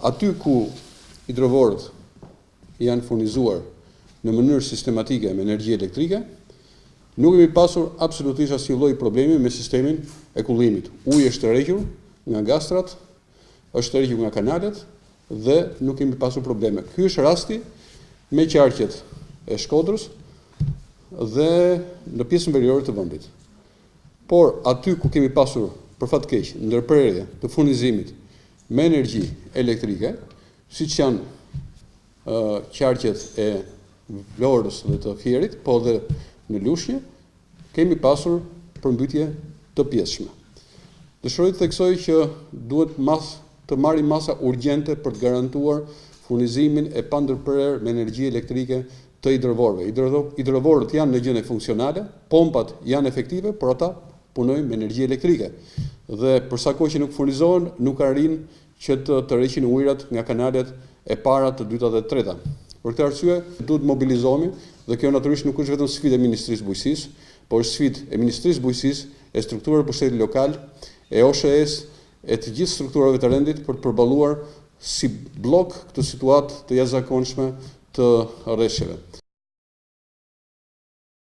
aty ku hidrovorët janë furnizuar në mënyrë sistematike me energji elektrike, nuk kemi pasur absolutisht asnjë lloj problemi me sistemin e kullimit. Uji është tërhequr nga gastrat, është tërhequr nga kanalet dhe nuk kemi pasur probleme. Ky është rasti me qarqet e Shkodrës dhe në pjesën veriore të vendit. Por aty ku kemi pasur për fat keq ndërprerje të furnizimit me energji elektrike, siç janë qarqet e Vlorës dhe të Fierit, po dhe në Lushnjë, kemi pasur përmbytje të pjesshme. Dëshiroj të theksoj që duhet të marrim masa urgjente për të garantuar furnizimin e pandërprer me energji elektrike të hidrovorëve. Hidrovorët janë në gjendje funksionale, pompat janë efektive, por ata punojnë me energji elektrike. Dhe për sa kohë që nuk furnizohen, nuk arrin që të tërheqin ujërat nga kanalet e para, të dyta dhe të treta. Për këtë arsye, duhet mobilizohemi dhe kjo natyrisht nuk është vetëm sfidë e Ministrisë Bujqësisë, por është sfidë e Ministrisë Bujqësisë, e strukturave pushtetit lokal, e OSHE-s, e të gjithë strukturave të rendit për të përballuar si blok këtë situatë të jashtëzakonshme të rreshjeve.